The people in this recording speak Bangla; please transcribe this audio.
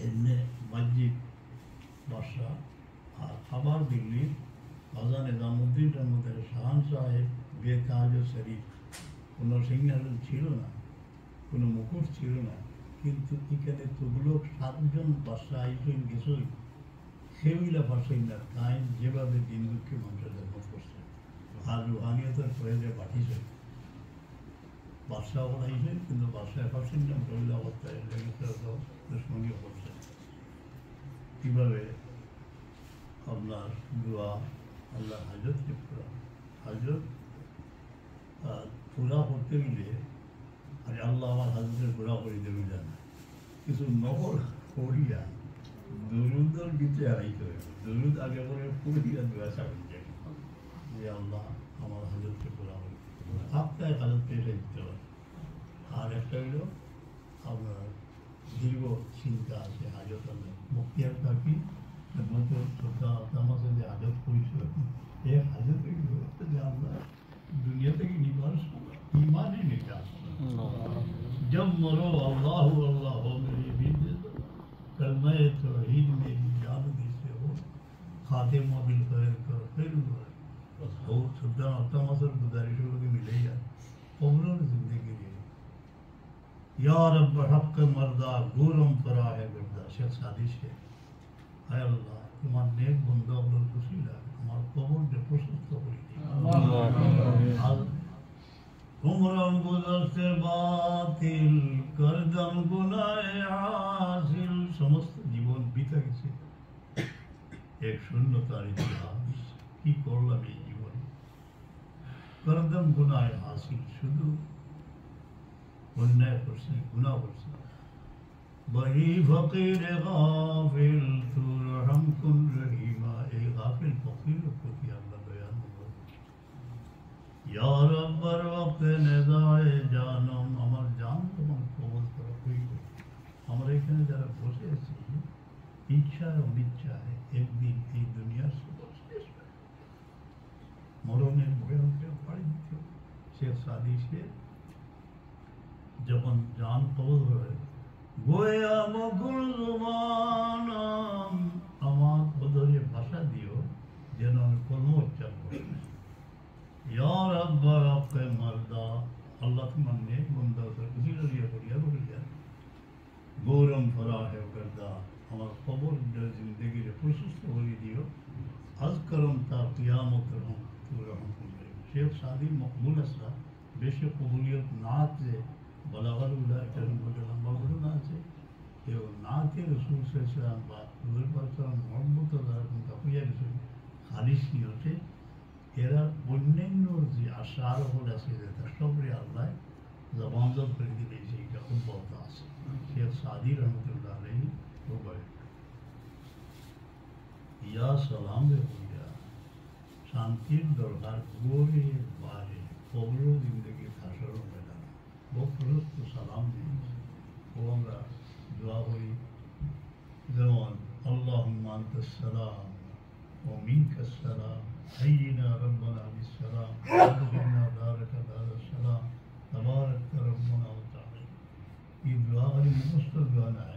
এমনি মসজিদ বাদশাহ আর আবার দিল্লির খাজা নিজামুদ্দিন রহমতুল্লাহ শাহান সাহেব বেতাজ ও শরীফ কোনো সিংহাসন ছিল না, কোনো মুকুট ছিল না, কিন্তু এখানে তুগলক 7 জন বাদশাহ আইসেন গেছই সেগুলা পারছেন না তাই যেভাবে দিন দুঃখে মানুষের দেখত করছে আর রুহানিয়তের প্রয়োগে পাঠিয়েছে বাদশাহ বানাইছেন কিন্তু বাদশাহ পারছেন না মহিলা অবস্থায় দুশ্মনীয় করছে। কীভাবে আপনার দোয়া আল্লাহ হাজতকে পুরা হাজত পুরা করতে গেলে আরে আল্লাহ আমার হাজতের পুরা করে দেবে না কিছু নকল করিয়া দরুদের গীতে হারাইতে হবে, দরুদ আগে করে পুরিয়া দোয়া চাবেন যে আল্লাহ আমার হাজতকে পুরা করে আপনার হাজত পেয়ে দিতে হবে। আর একটা হইল আপনার দীর্ঘ চিন্তা আছে হাজত আল্লাহ মুক্তিয়ার থাকি নতুন শ্রদ্ধা আপনার যে হাজত করেছিল এই হাজত যে আমরা দুনিয়া থেকে নিবার ইমানই নিতে जब मरो अल्लाह अल्लाह हो मेरी बीत कलमा तौहीद मेरी जान से हो खातिमा बिल खैर कर खैर हो सदा तमासर गुजारिशों की मिले यार उम्रों जिंदगी लिए या रब हक मर्दा गुरम फरा है गर्दा शेख सादिश है हाय अल्लाह तुम्हारे नेक बंदा और खुशी ला हमारे कबूल ने प्रशस्त हो उम्रम गुजरते बातिल करदम गुनाहे हासिल समस्त जीवन बीता গেছে एक শূন্যতার ইতিহাস কি করলাম এই জীবনে করদম গুনাহে হাসিল শুধু অন্যায় করছি গুনাহ করছি বহি ফকির গাফিল তুরহম কুন রহিমা এই গাফিল ফকির প্রতি আল্লাহ দয়া या रब्बर वक्त नेदाए जानम আমার জান তোমার কবুল করো হইবে। আমরা এখানে যারা বসে আছি ইচ্ছা অনিচ্ছায় একদিন এই দুনিয়ার মরণের ভয়ঙ্কর পাড়ি দিতে হবে। শেখ সাদিসে যখন জান কবুল হয় গোয়া মকুল জুবান আমার ওদরে ভাষা দিও যেন আমি কলম উচ্চারণ করি। या रब आपके मर्दा अल्लाह तुम्हारे नेक बंदा उधर उसी जरिए बढ़िया गौरम फरा है करदा हमारा कबूल जिंदगी रे प्रशस्त हो दियो अज करम ता क़यामत रहम तू रहम करे शेख सादी मकबूल असला बेशक कबूलियत नात से बलागत उला करम को लंबा बड़ो ना से ये नात रसूल सल्लल्लाहु अलैहि वसल्लम हुजूर पाक मोहब्बत और उनका प्रिय रसूल खालिश नहीं होते এরা অন্যান্য যে আশারগুলো আছে তার সবরে আল্লাহ জবানজব করে দিলে সেইটা অব্যাহত আছে। শেখ সাদি রহমতুল্লাহ আলাইহি বলে ইয়া সালাম রে হইয়া শান্তির দরকার গোরে বারে কবর জিন্দগি হাসর মেলা বফরত সালাম দিয়েছে ও আমরা দোয়া করি যেমন আল্লাহুম্মা আনতাস সালাম ওয়া মিনকাস সালাম حينا ربنا بالسلام وادخلنا دارك دار السلام تبارك ربنا وتعالى ये दुआ वाली मुस्त दुआ ना है